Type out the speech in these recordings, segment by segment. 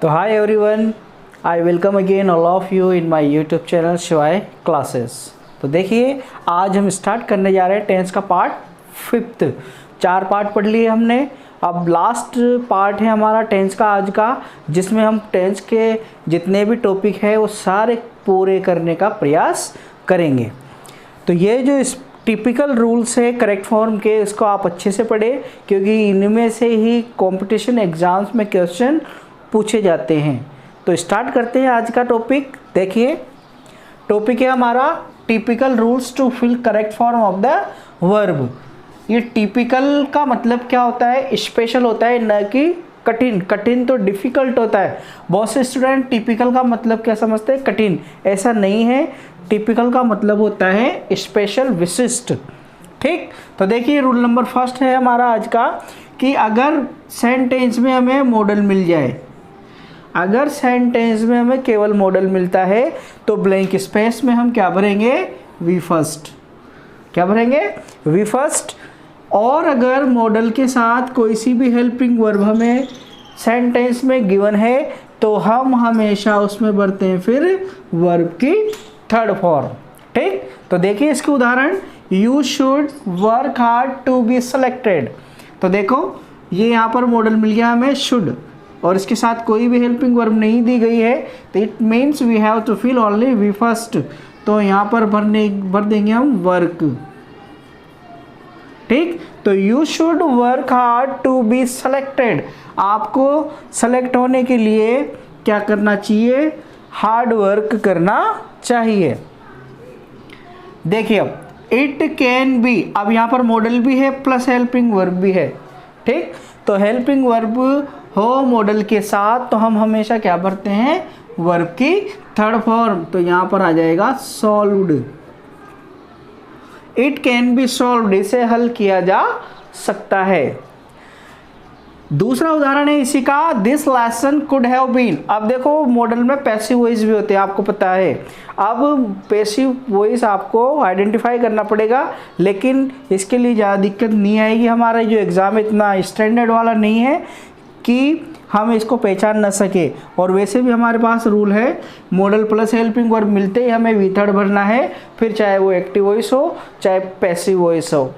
तो hi everyone, I welcome again all of you in my YouTube channel शिवाय classes. तो देखिए, आज हम स्टार्ट करने जा रहे हैं टेंस का पार्ट 5। 4 पार्ट पढ़ लिए हमने। अब लास्ट पार्ट है हमारा टेंस का आज का, जिसमें हम टेंस के जितने भी टॉपिक है वो सारे पूरे करने का प्रयास करेंगे। तो ये जो टिपिकल रूल्स है करेक्ट फॉर्म के, इसको आप अच्छे से पढ़े, क्योंकि इनमें से ही कंपटीशन एग्जाम्स में क्वेश्चन पूछे जाते हैं। तो स्टार्ट करते हैं आज का टॉपिक। देखिए, टॉपिक है हमारा typical rules to fill correct form of the verb. ये टिपिकल का मतलब क्या होता है? स्पेशल होता है, न कि कठिन। कठिन तो डिफ़िकल्ट होता है। बहुत से स्टूडेंट टिपिकल का मतलब क्या समझते हैं? कठिन। ऐसा नहीं है। टिपिकल का मतलब होता है स्पेशल, विशिष्ट। ठीक, तो देखिए रूल नंबर 1 है हमारा आज का कि अगर सेंटेंस में हमें मॉडल मिल जाए, अगर सेंटेंस में हमें केवल मॉडल मिलता है तो ब्लैंक स्पेस में हम क्या भरेंगे? V first. क्या भरेंगे? V first. और अगर मॉडल के साथ कोई सी भी हेल्पिंग वर्ब हमें सेंटेंस में गिवन है तो हम हमेशा उसमें भरते हैं फिर वर्ब की थर्ड फॉर्म। ठीक, तो देखिए इसके उदाहरण। You should work hard to be selected. तो देखो, ये यहाँ पर मॉडल मिल गया हमें शुड, और इसके साथ कोई भी हेल्पिंग वर्ब नहीं दी गई है, तो it means we have to fill only V first. तो यहाँ पर भर देंगे हम वर्क। ठीक, तो you should work hard to be selected. आपको सेलेक्ट होने के लिए क्या करना चाहिए? हार्ड वर्क करना चाहिए। देखिए, अब इट कैन बी, अब यहाँ पर मॉडल भी है प्लस हेल्पिंग वर्ब भी है। ठीक, तो हेल्पिंग वर्ब हो मॉडल के साथ तो हम हमेशा क्या भरते हैं? वर्ब की थर्ड फॉर्म। तो यहाँ पर आ जाएगा solved. It can be solved, इसे हल किया जा सकता है। दूसरा उदाहरण है इसी का, this lesson could have been. अब देखो, मॉडल में पैसिव वॉइस भी होते हैं, आपको पता है। अब पैसिव वॉइस आपको आइडेंटिफाई करना पड़ेगा, लेकिन इसके लिए ज़्यादा दिक्कत नहीं आएगी। हमारा जो एग्ज़ाम इतना स्टैंडर्ड वाला नहीं है कि हम इसको पहचान न सके। और वैसे भी हमारे पास रूल है, मॉडल प्लस हेल्पिंग वर्ब मिलते ही हमें वी थर्ड भरना है, फिर चाहे वो एक्टिव वॉइस हो चाहे पैसिव वॉइस हो।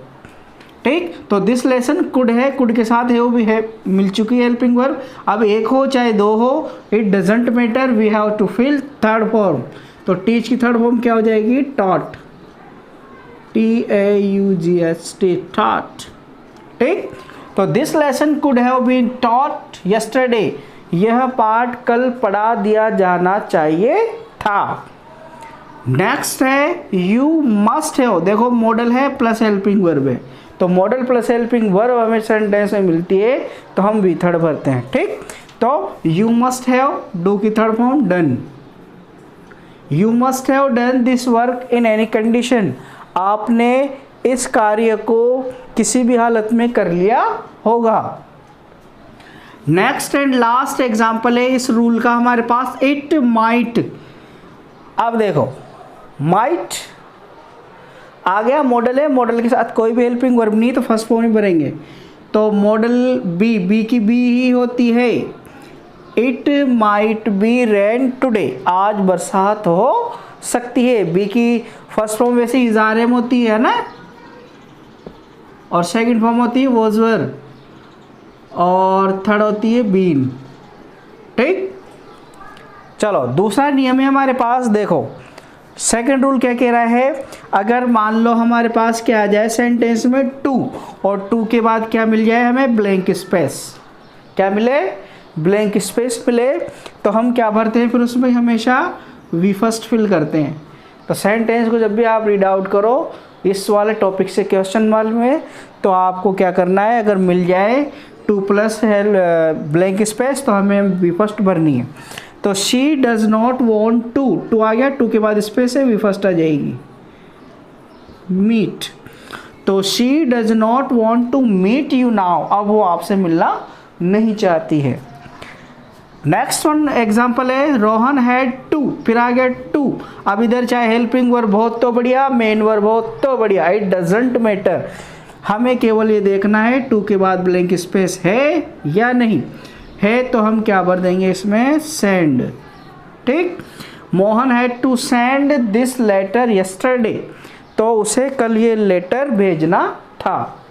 ठीक, तो दिस लेसन कुड है, कुड के साथ है वो भी है, मिल चुकी है हेल्पिंग वर्ब। अब एक हो चाहे दो हो, it doesn't matter, we have to fill third form. तो टीच की थर्ड फॉर्म क्या हो जाएगी? टॉट। TAUGHT, taught. ठीक, तो this lesson could have been taught yesterday. यह पाठ कल पढ़ा दिया जाना चाहिए था। नेक्स्ट है यू मस्ट हैव। देखो, मॉडल है प्लस हेल्पिंग वर्ब है, तो मॉडल प्लस हेल्पिंग वर्ब हमें सेंटेंस में मिलती है तो हम वी थर्ड भरते हैं। ठीक, तो यू मस्ट हैव, डू की third form done. You must have done this work in any condition. आपने इस कार्य को किसी भी हालत में कर लिया होगा। नेक्स्ट एंड लास्ट एग्जाम्पल है इस रूल का हमारे पास, इट माइट। अब देखो, माइट आ गया, मॉडल है, मॉडल के साथ कोई भी हेल्पिंग वर्ब नहीं, तो फर्स्ट फॉर्म ही भरेंगे। तो मॉडल बी की बी ही होती है। It might be rain today. आज बरसात हो सकती है। बी की फर्स्ट फॉर्म वैसे इज़ार एम होती है ना, और सेकंड फॉर्म होती है वॉज वर, और थर्ड होती है बीन। ठीक, चलो दूसरा नियम है हमारे पास। देखो, सेकंड रूल क्या कह रहा है? अगर मान लो हमारे पास क्या आ जाए सेंटेंस में टू, और टू के बाद क्या मिल जाए हमें? Blank space. क्या मिले? ब्लैंक स्पेस मिले, तो हम क्या भरते हैं फिर उसमें? हमेशा वी फर्स्ट फिल करते हैं। तो सेंटेंस को जब भी आप रीड आउट करो इस वाले टॉपिक से क्वेश्चन वाले में, तो आपको क्या करना है? अगर मिल जाए टू प्लस ब्लैंक स्पेस तो हमें वी फर्स्ट भरनी है। तो she does not want to आ गया, टू के बाद स्पेस है, वी फर्स्ट आ जाएगी। मीट, तो she does not want to meet you now. अब वो आपसे मिलना नहीं चाहती है। नेक्स्ट वन एग्जाम्पल है रोहन हैड टू, फिर आ गया टू। अब इधर चाहे हेल्पिंग वर्ब हो तो बढ़िया, मेन वर्ब हो तो बढ़िया, इट डजेंट मैटर। हमें केवल ये देखना है टू के बाद ब्लैंक स्पेस है या नहीं है, तो हम क्या भर देंगे इसमें, सेंड। ठीक, Mohan had to send this letter yesterday, तो उसे कल ये लेटर भेजना था।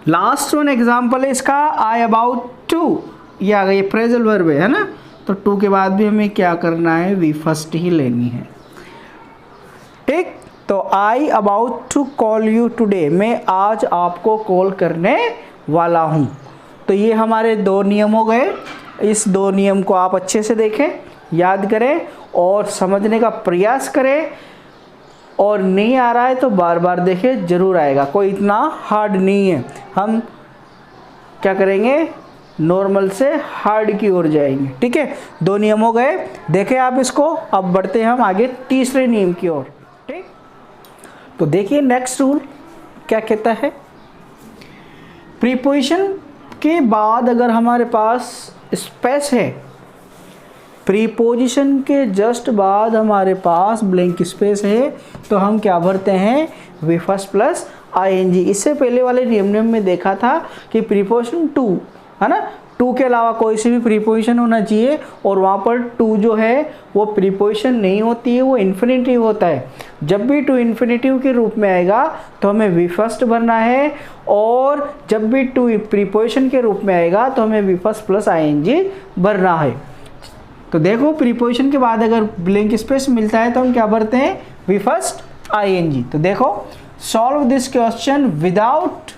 लास्ट वन एग्जाम्पल है इसका, आई अबाउट टू, ये आ गई फ्रेजल वर्ब है ना, तो टू के बाद भी हमें क्या करना है, वी फर्स्ट ही लेनी है। ठीक, तो I about to call you today, मैं आज आपको कॉल करने वाला हूँ। तो ये हमारे दो नियम हो गए। इस दो नियम को आप अच्छे से देखें, याद करें और समझने का प्रयास करें, और नहीं आ रहा है तो बार बार देखें, जरूर आएगा, कोई इतना हार्ड नहीं है। हम क्या करेंगे, नॉर्मल से हार्ड की ओर जाएंगे। ठीक है, दो नियम हो गए, देखें आप इसको। अब बढ़ते हैं हम आगे तीसरे नियम की ओर। ठीक, तो देखिए नेक्स्ट रूल क्या कहता है, प्रीपोजिशन के बाद अगर हमारे पास स्पेस है, प्रीपोजिशन के जस्ट बाद हमारे पास ब्लैंक स्पेस है, तो हम क्या भरते हैं, वी फर्स्ट प्लस आईएनजी। इससे पहले वाले नियम में देखा था कि प्रीपोजिशन टू है ना, टू के अलावा कोई सी भी प्रीपोजिशन होना चाहिए, और वहाँ पर टू जो है वो प्रीपोजिशन नहीं होती है, वो इन्फिनेटिव होता है। जब भी टू इन्फिनेटिव के रूप में आएगा तो हमें वी फर्स्ट भरना है, और जब भी टू प्रीपोजिशन के रूप में आएगा तो हमें वी फर्स्ट प्लस आईएनजी भरना है। तो देखो प्रीपोजिशन के बाद अगर ब्लैंक स्पेस मिलता है तो हम क्या भरते हैं, वी फर्स्ट आईएनजी। तो देखो solve this question without,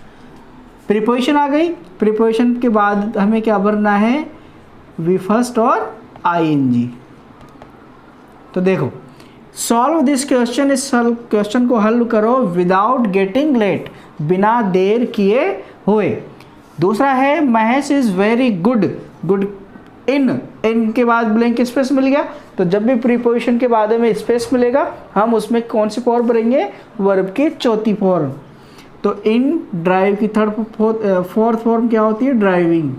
preposition आ गई, प्रीपोजिशन के बाद हमें क्या भरना है, वी फर्स्ट और आईएनजी। तो देखो सॉल्व दिस क्वेश्चन, इस क्वेश्चन को हल करो विदाउट गेटिंग लेट, बिना देर किए हुए। दूसरा है Mahesh is very good, good in के बाद ब्लैंक स्पेस मिल गया, तो जब भी प्रीपोजिशन के बाद में स्पेस मिलेगा हम उसमें कौन सी फॉर्म भरेंगे, वर्ब की चौथी फॉर्म। तो इन ड्राइव की फोर्थ फॉर्म क्या होती है, ड्राइविंग।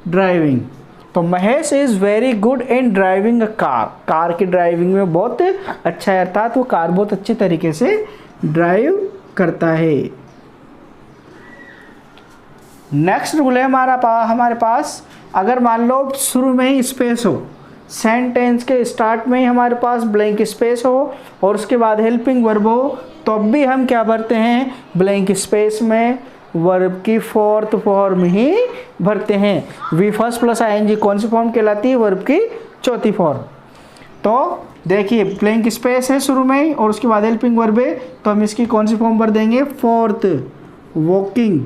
ड्राइविंग, तो Mahesh is very good in driving a car, car की ड्राइविंग में बहुत अच्छा है, अर्थात वो कार बहुत अच्छे तरीके से ड्राइव करता है। नेक्स्ट रूल है हमारे पास, अगर मान लो शुरू में ही स्पेस हो, सेंटेंस के स्टार्ट में ही हमारे पास ब्लैंक स्पेस हो और उसके बाद हेल्पिंग वर्ब हो, तो अब भी हम क्या भरते हैं, ब्लैंक स्पेस में वर्ब की फोर्थ फॉर्म ही भरते हैं। वी फर्स्ट प्लस आईएनजी कौन सी फॉर्म कहलाती है, वर्ब की चौथी फॉर्म। तो देखिए ब्लैंक स्पेस है शुरू में ही और उसके बाद हेल्पिंग वर्ब है, तो हम इसकी कौन सी फॉर्म भर देंगे, फोर्थ, वॉकिंग।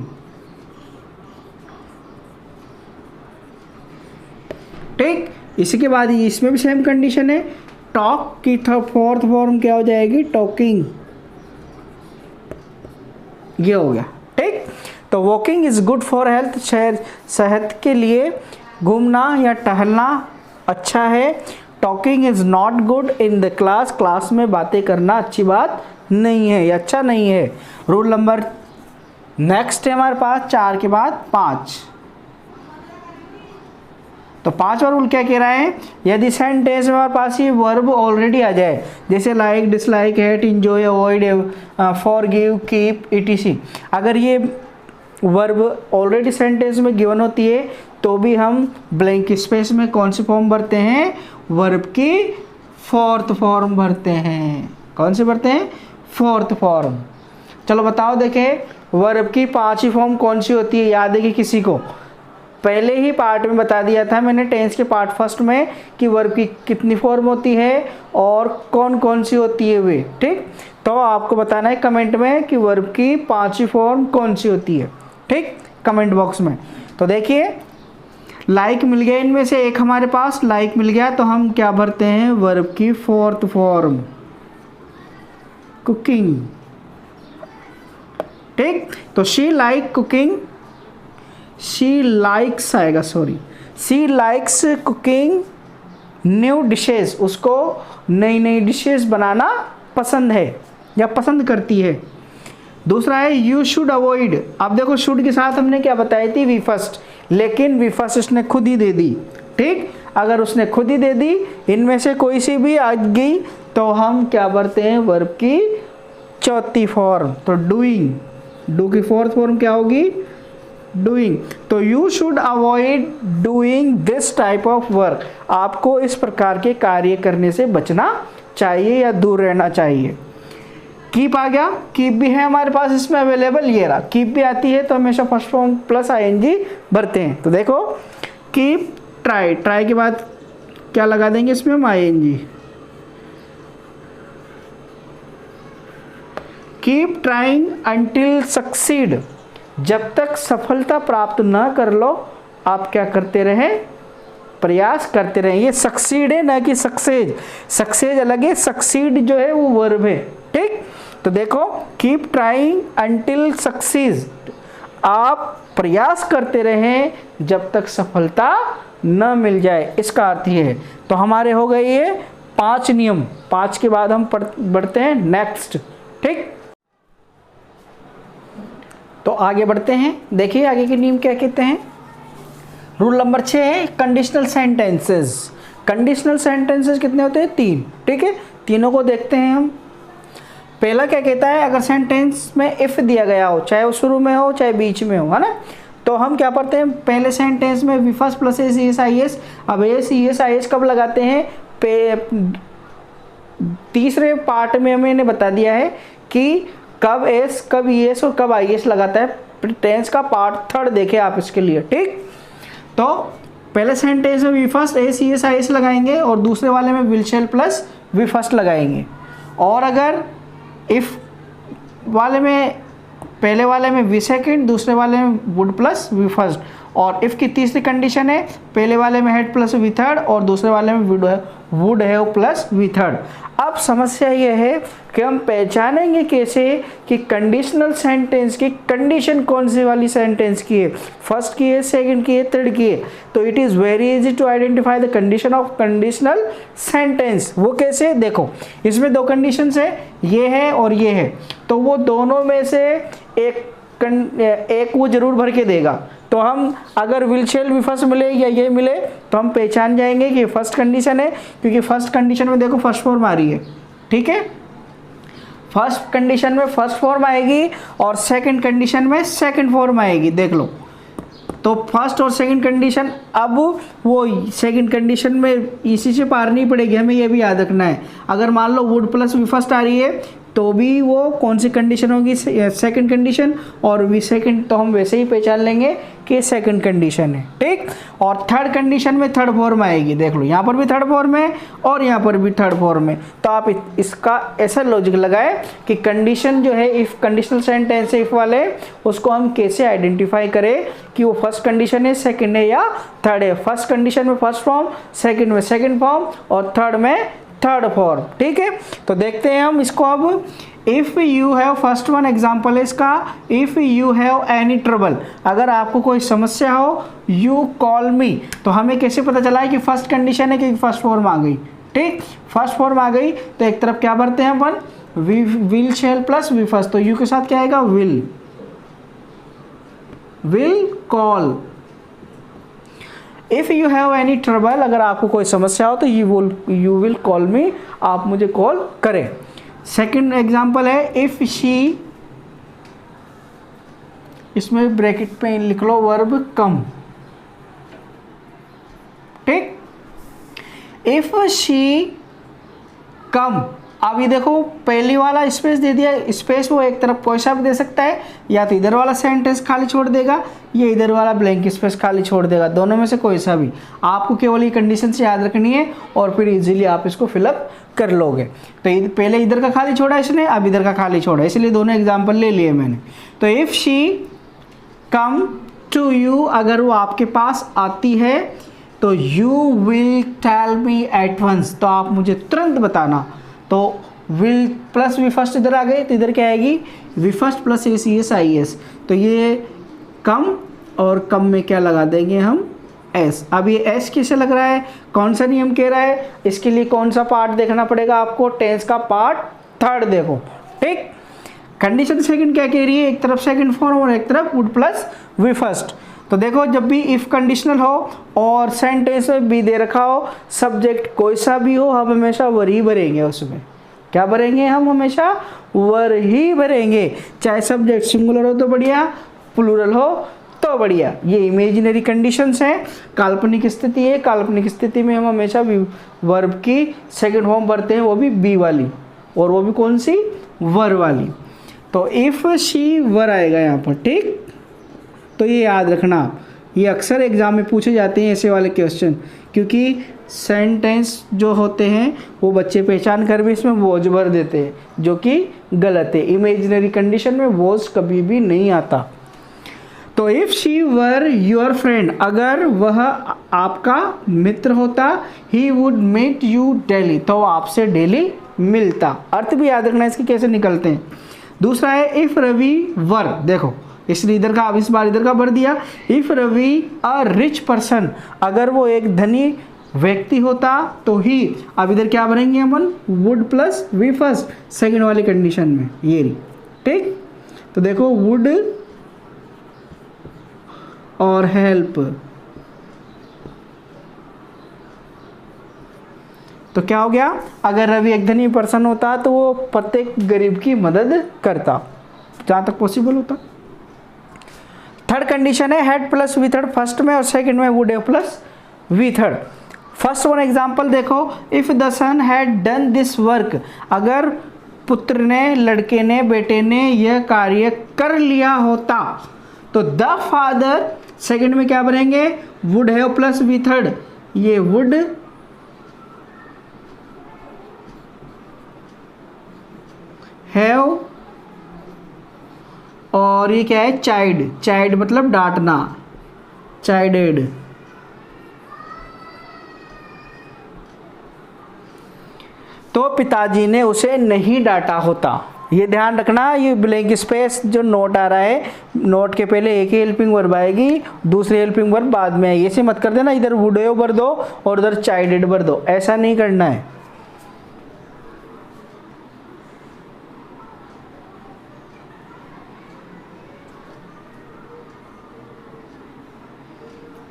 ठीक, इसी के बाद इसमें भी सेम कंडीशन है, टॉक की फोर्थ फॉर्म क्या हो जाएगी, टॉकिंग। ये हो गया। ठीक, तो walking is good for health, सेहत के लिए घूमना या टहलना अच्छा है। Talking is not good in the class, class में बातें करना अच्छी बात नहीं है या अच्छा नहीं है। रूल नंबर नेक्स्ट है हमारे पास 4 के बाद 5। तो 5वां रूल क्या कह रहा है, यदि सेंटेंस में हमारे पास ये वर्ब ऑलरेडी आ जाए, जैसे like, dislike, hate, enjoy, avoid, forgive, keep, etc, अगर ये वर्ब ऑलरेडी सेंटेंस में गिवन होती है तो भी हम ब्लैंक स्पेस में कौन सी फॉर्म भरते हैं, वर्ब की फोर्थ फॉर्म भरते हैं। कौन सी भरते हैं, फोर्थ फॉर्म। चलो बताओ, देखें वर्ब की 5 ही फॉर्म कौन सी होती है, याद है कि किसी को, पहले ही पार्ट में बता दिया था मैंने टेंस के पार्ट फर्स्ट में कि वर्ब की कितनी फॉर्म होती है और कौन कौन सी होती है वे। ठीक, तो आपको बताना है कमेंट में कि वर्ब की 5 फॉर्म कौन सी होती है। ठीक, कमेंट बॉक्स में। तो देखिए लाइक मिल गया, इनमें से एक हमारे पास लाइक मिल गया, तो हम क्या भरते हैं, वर्ब की फोर्थ फॉर्म, कुकिंग। ठीक, तो she like cooking, she likes आएगा, sorry, she likes cooking new dishes, उसको नई नई डिशेज बनाना पसंद है या पसंद करती है। दूसरा है यू शुड अवॉइड। अब देखो शुड के साथ हमने क्या बताई थी, वी फर्स्ट, लेकिन वी फर्स्ट उसने खुद ही दे दी। ठीक, अगर उसने खुद ही दे दी, इनमें से कोई सी भी आ गई तो हम क्या भरते हैं, वर्ब की चौथी फॉर्म। तो डूइंग, डू की फोर्थ फॉर्म क्या होगी, डूइंग। तो you should avoid doing this type of work. आपको इस प्रकार के कार्य करने से बचना चाहिए या दूर रहना चाहिए। कीप आ गया, कीप भी है हमारे पास इसमें अवेलेबल, ये रहा कीप भी आती है तो हमेशा फर्स्ट फॉर्म प्लस आईएनजी भरते हैं। तो देखो कीप ट्राई, ट्राई के बाद क्या लगा देंगे इसमें हम, I N G. Keep trying until succeed, जब तक सफलता प्राप्त ना कर लो आप क्या करते रहे, प्रयास करते रहे। ये सक्सीड है ना कि सक्सेज, सक्सेज अलग है, सक्सीड जो है वो वर्ब है। ठीक, तो देखो कीप ट्राइंग अंटिल सक्सीज, आप प्रयास करते रहें जब तक सफलता न मिल जाए, इसका अर्थ ये है। तो हमारे हो गए ये 5 नियम। 5 के बाद हम बढ़ते हैं नेक्स्ट। ठीक, तो आगे बढ़ते हैं, देखिए आगे के नियम क्या कहते हैं। रूल नंबर 6 है कंडीशनल सेंटेंसेस। कंडीशनल सेंटेंसेस कितने होते हैं, 3। ठीक है, तीनों को देखते हैं हम। पहला क्या कहता है, अगर सेंटेंस में इफ दिया गया हो, चाहे वो शुरू में हो चाहे बीच में हो, है ना, तो हम क्या पढ़ते हैं, पहले सेंटेंस में V first plus S E S I S. अब S E S I S कब लगाते हैं, तीसरे पार्ट में मैंने बता दिया है कि कब एस, कब ई एस और कब आई एस लगाता है। टेंस का पार्ट 3 देखे आप इसके लिए। ठीक, तो पहले सेंटेंस में V first S E S I S लगाएंगे और दूसरे वाले में will shall plus V first लगाएंगे। और अगर इफ वाले में, पहले वाले में वी सेकंड, दूसरे वाले में वुड प्लस वी फर्स्ट। और इफ की तीसरी कंडीशन है, पहले वाले में हेड प्लस वी थर्ड और दूसरे वाले में would have plus V third. अब समस्या यह है कि हम पहचानेंगे कैसे कि कंडीशनल सेंटेंस की कंडीशन कौन सी वाली सेंटेंस की है, फर्स्ट की है, सेकंड की है, थर्ड की है। तो it is very easy to identify the condition of conditional sentence. वो कैसे, देखो इसमें 2 कंडीशंस है, ये है और ये है। तो वो दोनों में से एक वो जरूर भर के देगा। तो हम अगर विल शैल वी फर्स्ट मिले या ये मिले तो हम पहचान जाएंगे कि फर्स्ट कंडीशन है, क्योंकि फर्स्ट कंडीशन में देखो फर्स्ट फॉर्म आ रही है। ठीक है, फर्स्ट कंडीशन में फर्स्ट फॉर्म आएगी और सेकंड कंडीशन में सेकंड फॉर्म आएगी। देख लो, तो फर्स्ट और सेकंड कंडीशन, अब वो सेकंड कंडीशन में इसी से पार नहीं पड़ेगी, हमें ये भी याद रखना है। अगर मान लो वुड प्लस वी फर्स्ट आ रही है तो भी वो कौन सी कंडीशन होगी, सेकंड कंडीशन, और वी सेकंड तो हम वैसे ही पहचान लेंगे कि सेकंड कंडीशन है। ठीक, और थर्ड कंडीशन में थर्ड फॉर्म आएगी। देख लो यहाँ पर भी थर्ड फॉर्म है और यहाँ पर भी थर्ड फॉर्म है। तो आप इसका ऐसा लॉजिक लगाए कि कंडीशन जो है, इफ कंडीशनल सेंटेंस है इफ वाले, उसको हम कैसे आइडेंटिफाई करें कि वो फर्स्ट कंडीशन है, सेकंड है या थर्ड है। फर्स्ट कंडीशन में फर्स्ट फॉर्म, सेकंड में सेकंड फॉर्म और थर्ड में थर्ड फॉर्म। ठीक है, तो देखते हैं हम इसको। अब if you have, first one example है इसका, if you have any trouble, अगर आपको कोई समस्या हो, यू कॉल मी। तो हमें कैसे पता चला है कि फर्स्ट कंडीशन है कि फर्स्ट फॉर्म आ गई। ठीक, फर्स्ट फॉर्म आ गई तो एक तरफ क्या भरते हैं अपन, will shall plus V first. तो यू के साथ क्या आएगा, will call. If you have any trouble, अगर आपको कोई समस्या हो तो यू विल कॉल मी, आप मुझे कॉल करें। सेकंड एग्जांपल है इफ़ शी, इसमें ब्रैकेट पे लिख लो वर्ब कम। ठीक, इफ़ शी कम। अब ये देखो पहली वाला स्पेस दे दिया, स्पेस वो एक तरफ कोई सा भी दे सकता है, या तो इधर वाला सेंटेंस खाली छोड़ देगा या इधर वाला ब्लैंक स्पेस खाली छोड़ देगा, दोनों में से कोई सा भी। आपको केवल ये कंडीशन से याद रखनी है और फिर इजीली आप इसको फिलअप कर लोगे। तो पहले इधर का खाली छोड़ा इसने, अब इधर का खाली छोड़ा, इसलिए दोनों एग्जाम्पल ले लिए मैंने। तो if she come to you, अगर वो आपके पास आती है तो you will tell me at once, तो आप मुझे तुरंत बताना। तो विल प्लस वी फर्स्ट इधर आ गए तो इधर क्या आएगी, V first plus A C S I S. तो ये कम और कम में क्या लगा देंगे हम, एस। अब ये एस किसे लग रहा है, कौन सा नियम कह रहा है, इसके लिए कौन सा पार्ट देखना पड़ेगा आपको, टेंस का पार्ट 3 देखो। ठीक, कंडीशन सेकंड क्या कह रही है, एक तरफ सेकंड फॉर्म और एक तरफ वुड प्लस वी फर्स्ट। तो देखो जब भी इफ कंडीशनल हो और सेंटेंस में बी दे रखा हो, सब्जेक्ट कोई सा भी हो, हम हमेशा वर ही भरेंगे। उसमें क्या भरेंगे, हम हमेशा वर ही भरेंगे, चाहे सब्जेक्ट सिंगुलर हो तो बढ़िया, प्लूरल हो तो बढ़िया। ये इमेजिनरी कंडीशंस हैं, काल्पनिक स्थिति है, काल्पनिक स्थिति में हम हमेशा वर्ब की सेकंड फॉर्म भरते हैं, वो भी बी वाली, और वो भी कौन सी, वर वाली। तो इफ शी वर आएगा यहाँ पर, ठीक। तो ये याद रखना, ये अक्सर एग्जाम में पूछे जाते हैं ऐसे वाले क्वेश्चन, क्योंकि सेंटेंस जो होते हैं वो बच्चे पहचान कर भी इसमें वॉज भर देते हैं, जो कि गलत है। इमेजिनरी कंडीशन में वॉज कभी भी नहीं आता। तो if she were your friend, अगर वह आपका मित्र होता, he would meet you daily, तो आपसे डेली मिलता। अर्थ भी याद रखना इसके कैसे निकलते हैं। दूसरा है इफ रवि वर, देखो इसने इधर का, अब इस बार इधर का भर दिया। If Ravi a rich person, अगर वो एक धनी व्यक्ति होता तो ही, अब इधर क्या भरेंगे अपन, would plus V first second वाली कंडीशन में, ये ठीक। तो देखो वुड और हेल्प, तो क्या हो गया, अगर रवि एक धनी पर्सन होता तो वो प्रत्येक गरीब की मदद करता, जहां तक पॉसिबल होता। थर्ड कंडीशन है had plus V third first में, और सेकंड में would have plus V third. First one example देखो, if the son had done this work, अगर पुत्र ने, लड़के ने, बेटे ने यह कार्य कर लिया होता, तो द फादर सेकंड में क्या बनेंगे, would have plus V third, ये वुड हैव, और ये क्या है, चाइल्ड, चाइल्ड मतलब डांटना, चाइल्डेड। तो पिताजी ने उसे नहीं डांटा होता। ये ध्यान रखना, ये ब्लैंक स्पेस जो नोट आ रहा है, नोट के पहले एक ही हेल्पिंग वर्ब आएगी, दूसरी हेल्पिंग वर्ब बाद में आएगी। ऐसे मत कर देना इधर वुड हैव भर दो और उधर चाइल्डेड भर दो, ऐसा नहीं करना है।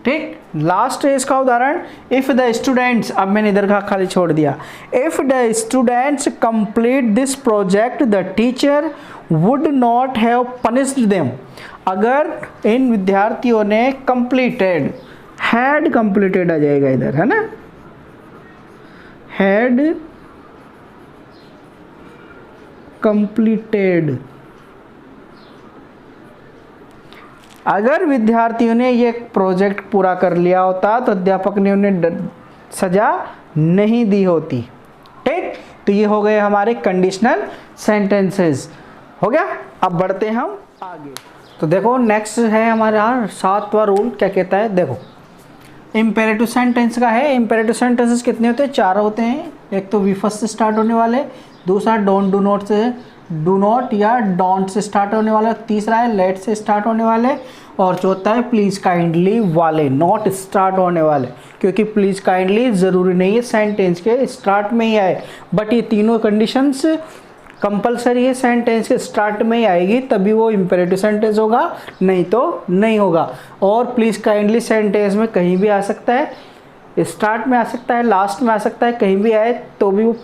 ठीक। लास्ट है इसका उदाहरण, इफ द स्टूडेंट्स, अब मैंने इधर का खाली छोड़ दिया, if the students complete this project the teacher would not have punished them, अगर इन विद्यार्थियों ने कंप्लीटेड, हैड कंप्लीटेड आ जाएगा इधर, है ना, हैड कंप्लीटेड, अगर विद्यार्थियों ने ये प्रोजेक्ट पूरा कर लिया होता तो अध्यापक ने उन्हें सजा नहीं दी होती। ठीक। तो ये हो गए हमारे कंडीशनल सेंटेंसेस, हो गया। अब बढ़ते हैं हम आगे। तो देखो नेक्स्ट है हमारा 7वां रूल, क्या कहता है, देखो इम्पेरेटिव सेंटेंस का है। इम्पेरेटिव सेंटेंसेस कितने होते हैं, 4 होते हैं। एक तो वी फर्स्ट से स्टार्ट होने वाले, दूसरा डोंट डू नॉट से, डू नॉट या डोंट से स्टार्ट होने वाला, तीसरा है लेट से स्टार्ट होने वाले, और चौथा है प्लीज काइंडली वाले, नॉट स्टार्ट होने वाले। क्योंकि प्लीज काइंडली ज़रूरी नहीं है सेंटेंस के स्टार्ट में ही आए, बट ये तीनों कंडीशंस कंपलसरी है, सेंटेंस के स्टार्ट में ही आएगी तभी वो इम्पेरेटिव सेंटेंस होगा, नहीं तो नहीं होगा। और प्लीज काइंडली सेंटेंस में कहीं भी आ सकता है, स्टार्ट में आ सकता है, लास्ट में आ सकता है, कहीं भी आए तो भी वो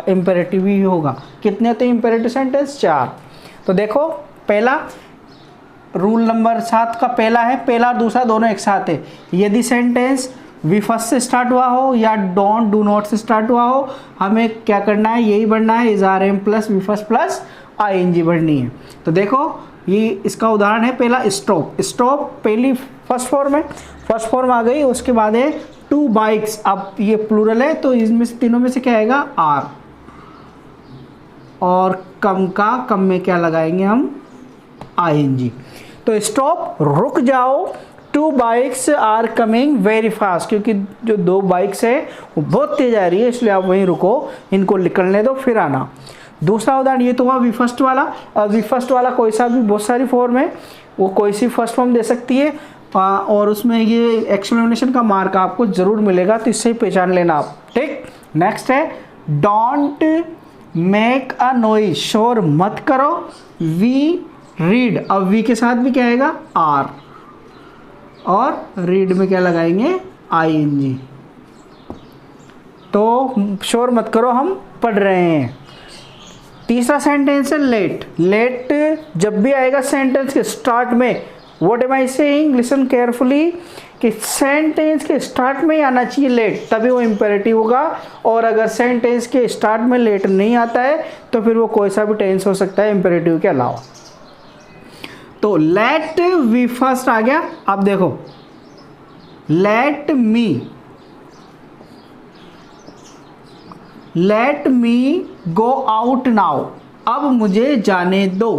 इम्पेरेटिव ही होगा। कितने होते हैं इम्पेरेटिव सेंटेंस, 4। तो देखो पहला रूल नंबर 7 का पहला है, पहला दूसरा दोनों एक साथ है। यदि सेंटेंस वी फर्स्ट से स्टार्ट हुआ हो या डोंट डू नॉट से स्टार्ट हुआ हो, हमें क्या करना है, यही बढ़ना है, is are am plus V first plus I N G बढ़नी है। तो देखो ये इसका उदाहरण है पहला स्टॉप, स्टॉप पहली फर्स्ट फॉर्म है, फर्स्ट फॉर्म आ गई, उसके बाद है 2 बाइक्स, अब ये प्लूरल है तो इसमें से तीनों में से क्या आएगा, आर, और कम का कम में क्या लगाएंगे हम, आई एन जी। तो स्टॉप रुक जाओ, 2 bikes are coming very fast, क्योंकि जो 2 बाइक्स है वो बहुत तेज आ रही है, इसलिए आप वहीं रुको, इनको निकलने दो फिर आना। दूसरा उदाहरण ये तो हुआ वी फर्स्ट वाला, और वी फर्स्ट वाला कोई सा भी, बहुत सारी फॉर्म है, वो कोई सी फर्स्ट फॉर्म दे सकती है, और उसमें ये एक्सप्लेनेशन का मार्क आपको जरूर मिलेगा, तो इससे ही पहचान लेना आप। ठीक। नेक्स्ट है डोंट मेक अ नॉइज, शोर मत करो। वी रीड, अब वी के साथ भी क्या आएगा, आर, और रीड में क्या लगाएंगे, ING। तो शोर मत करो, हम पढ़ रहे हैं। तीसरा सेंटेंस है लेट। लेट जब भी आएगा सेंटेंस के स्टार्ट में, what am I saying, listen carefully, कि सेंटेंस के स्टार्ट में ही आना चाहिए लेट, तभी वो इंपेरेटिव होगा। और अगर सेंटेंस के स्टार्ट में लेट नहीं आता है तो फिर वो कोई सा भी टेंस हो सकता है इंपेरेटिव के अलावा। तो लेट वी फर्स्ट आ गया। अब देखो, let me go out now, अब मुझे जाने दो।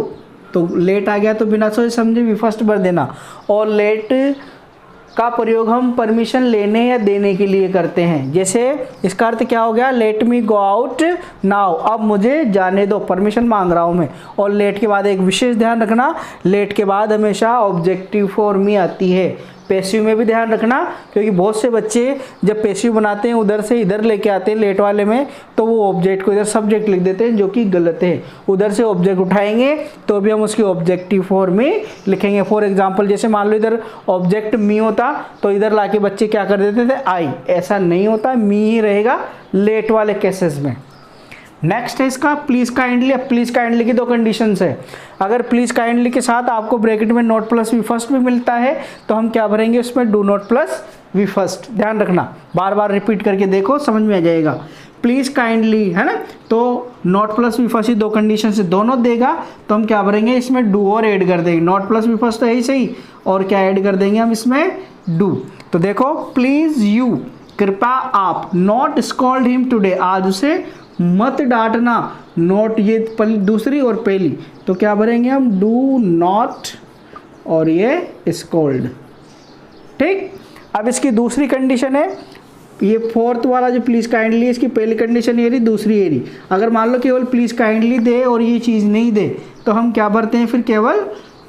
तो लेट आ गया तो बिना सोचे समझे वी फर्स्ट भर देना। और लेट का प्रयोग हम परमिशन लेने या देने के लिए करते हैं। जैसे इसका अर्थ क्या हो गया, let me go out now, अब मुझे जाने दो, परमिशन मांग रहा हूँ मैं। और लेट के बाद एक विशेष ध्यान रखना, लेट के बाद हमेशा ऑब्जेक्टिव फॉर्म ही आती है। पैसिव में भी ध्यान रखना, क्योंकि बहुत से बच्चे जब पैसिव बनाते हैं उधर से इधर लेके आते हैं लेट वाले में, तो वो ऑब्जेक्ट को इधर सब्जेक्ट लिख देते हैं, जो कि गलत है। उधर से ऑब्जेक्ट उठाएंगे तो भी हम उसकी ऑब्जेक्टिव फॉर्म में लिखेंगे। फॉर एग्जांपल, जैसे मान लो इधर ऑब्जेक्ट मी होता तो इधर लाके बच्चे क्या कर देते थे, आई। ऐसा नहीं होता, मी ही रहेगा लेट वाले केसेस में। नेक्स्ट है इसका प्लीज काइंडली। अब प्लीज काइंडली की दो कंडीशंस है। अगर प्लीज काइंडली के साथ आपको ब्रैकेट में नॉट प्लस वी फर्स्ट भी मिलता है तो हम क्या भरेंगे उसमें, do not plus V first. ध्यान रखना, बार बार रिपीट करके देखो, समझ में आ जाएगा। प्लीज काइंडली है ना, तो नॉट प्लस वी फर्स्ट, दो कंडीशन से दोनों देगा तो हम क्या भरेंगे इसमें, डू और ऐड कर देंगे। नॉट प्लस वी फर्स्ट तो यही सही, और क्या ऐड कर देंगे हम इसमें, डू। तो देखो, प्लीज यू, कृपया आप, नॉट स्कॉल्ड हिम टुडे, आज उसे मत डांटना। नोट ये दूसरी और पहली, तो क्या भरेंगे हम, डू नॉट और ये स्कॉल्ड। ठीक, अब इसकी दूसरी कंडीशन है, ये फोर्थ वाला जो प्लीज काइंडली, इसकी पहली कंडीशन ये रही, दूसरी ये रही। अगर मान लो केवल प्लीज काइंडली दे और ये चीज़ नहीं दे तो हम क्या भरते हैं, फिर केवल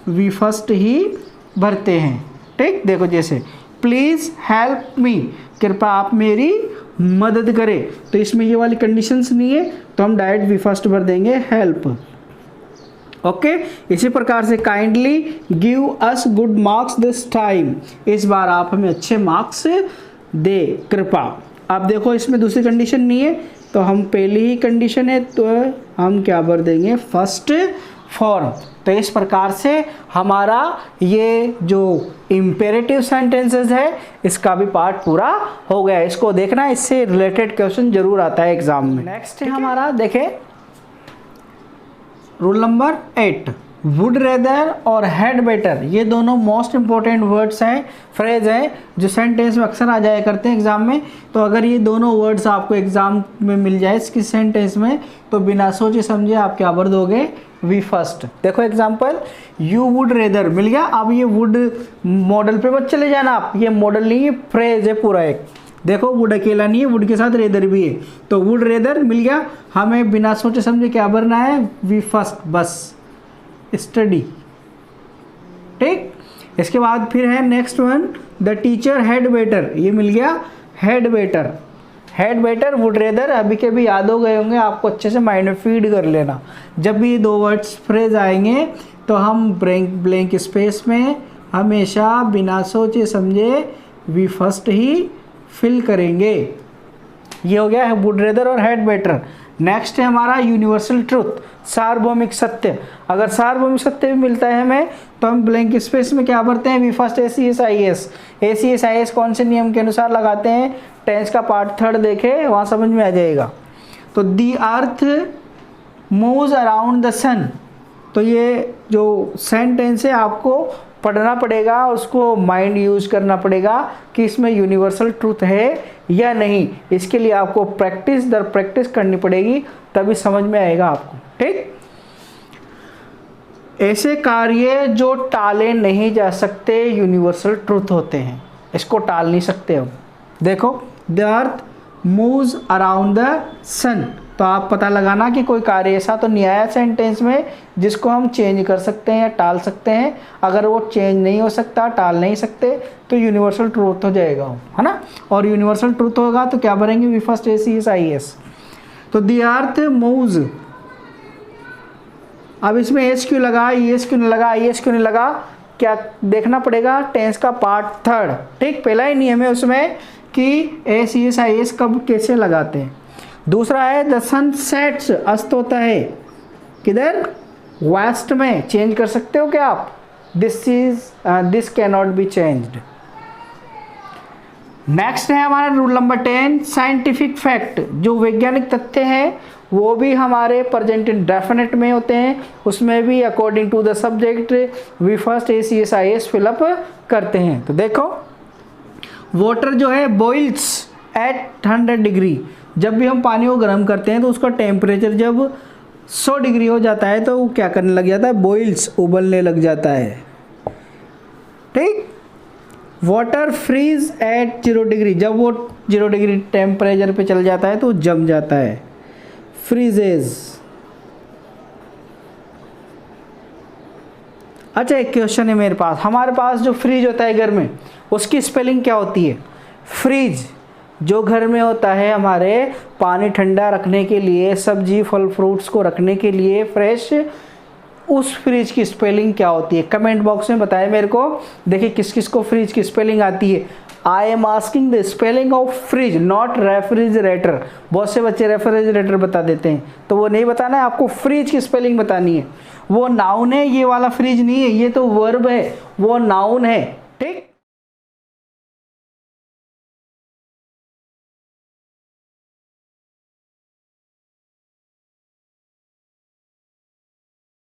वी फर्स्ट ही भरते हैं। ठीक, देखो जैसे प्लीज हेल्प मी, कृपया आप मेरी मदद करें, तो इसमें ये वाली कंडीशंस नहीं है तो हम डायरेक्ट वी फर्स्ट भर देंगे, हेल्प। ओके, इसी प्रकार से kindly give us good marks this time, इस बार आप हमें अच्छे मार्क्स दे, कृपा। अब देखो इसमें दूसरी कंडीशन नहीं है तो हम पहली ही कंडीशन है तो हम क्या भर देंगे, फर्स्ट फॉर्म। तो इस प्रकार से हमारा ये जो इम्पेरेटिव सेंटेंसेस है इसका भी पार्ट पूरा हो गया। इसको देखना, इससे रिलेटेड क्वेश्चन जरूर आता है एग्जाम में। नेक्स्ट है हमारा, देखें रूल नंबर 8, वुड रेदर और हैड बेटर, ये दोनों मोस्ट इंपॉर्टेंट वर्ड्स हैं, फ्रेज हैं, जो सेंटेंस में अक्सर आ जाया करते हैं एग्जाम में। तो अगर ये दोनों वर्ड्स आपको एग्जाम में मिल जाए इसकी सेंटेंस में तो बिना सोचे समझे आप क्या भर दोगे, वी फर्स्ट। देखो एग्जाम्पल, यू वुड रेदर मिल गया। अब ये वुड मॉडल पे मत चले जाना आप, ये मॉडल नहीं है, फ्रेज है पूरा एक। देखो वुड अकेला नहीं है, वुड के साथ रेदर भी है, तो वुड रेदर मिल गया। हमें बिना सोचे समझे क्या भरना है, वी फर्स्ट, बस स्टडी। ठीक, इसके बाद फिर है next one, the teacher had better, ये मिल गया had better. Had better, would rather अभी के भी याद हो गए होंगे आपको, अच्छे से माइंड में फीड कर लेना। जब भी ये दो वर्ड्स फ्रेज आएंगे तो हम ब्लैंक स्पेस में हमेशा बिना सोचे समझे वी फर्स्ट ही फिल करेंगे। ये हो गया है वुड रेदर और हैड बेटर। नेक्स्ट है हमारा यूनिवर्सल ट्रूथ, सार्वभौमिक सत्य। अगर सार्वभौमिक सत्य भी मिलता है हमें तो हम ब्लैंक स्पेस में क्या भरते हैं, V first ACS IAS। ACS IAS कौन से नियम के अनुसार लगाते हैं, टेंस का पार्ट 3 देखे, वहाँ समझ में आ जाएगा। तो दी अर्थ मूव्स अराउंड द सन, तो ये जो सेंटेंस है आपको पढ़ना पड़ेगा, उसको माइंड यूज करना पड़ेगा कि इसमें यूनिवर्सल ट्रूथ है या नहीं। इसके लिए आपको प्रैक्टिस दर प्रैक्टिस करनी पड़ेगी, तभी समझ में आएगा आपको। ठीक, ऐसे कार्य जो टाले नहीं जा सकते यूनिवर्सल ट्रूथ होते हैं, इसको टाल नहीं सकते हम। देखो, the earth moves around the sun, तो आप पता लगाना कि कोई कार्य ऐसा तो नहीं आया सेंटेंस में जिसको हम चेंज कर सकते हैं या टाल सकते हैं। अगर वो चेंज नहीं हो सकता, टाल नहीं सकते, तो यूनिवर्सल ट्रूथ हो जाएगा, है ना। और यूनिवर्सल ट्रूथ होगा तो क्या भरेंगे, वी फर्स्ट ACS IAS। तो द अर्थ मूव्स, अब इसमें एस क्यों लगा, एस क्यों नहीं लगा, एस क्यों नहीं लगा, क्या देखना पड़ेगा, टेंस का पार्ट थर्ड, ठीक। पहला ही नियम है उसमें कि एस एस आई एस कब कैसे लगाते हैं। दूसरा है द सन सेट्स, अस्त होता है किधर, वेस्ट में, चेंज कर सकते हो क्या आप, this can not be changed. Next है हमारा रूल नंबर 10 साइंटिफिक फैक्ट, जो वैज्ञानिक तथ्य हैं वो भी हमारे प्रेजेंट इंडेफिनिट में होते हैं, उसमें भी according to the subject V first S S I S fill up करते हैं। तो देखो वाटर जो है बॉइल्स एट 100 डिग्री, जब भी हम पानी को गर्म करते हैं तो उसका टेम्परेचर जब 100 डिग्री हो जाता है तो वो क्या करने लग जाता है, बॉइल्स, उबलने लग जाता है, ठीक। वाटर फ्रीज एट 0 डिग्री, जब वो 0 डिग्री टेम्परेचर पे चल जाता है तो जम जाता है, फ्रीजेज। अच्छा एक क्वेश्चन है मेरे पास, हमारे पास जो फ्रीज होता है घर में उसकी स्पेलिंग क्या होती है, फ्रीज जो घर में होता है हमारे पानी ठंडा रखने के लिए, सब्जी फल फ्रूट्स को रखने के लिए फ्रेश, उस फ्रिज की स्पेलिंग क्या होती है, कमेंट बॉक्स में बताएं मेरे को। देखिए किस किस को फ्रिज की स्पेलिंग आती है। I am asking the spelling of fridge not refrigerator, बहुत से बच्चे रेफ्रिजरेटर बता देते हैं, तो वो नहीं बताना है आपको, फ्रिज की स्पेलिंग बतानी है। वो नाउन है, ये वाला फ्रिज नहीं है, ये तो वर्ब है, वो नाउन है, ठीक।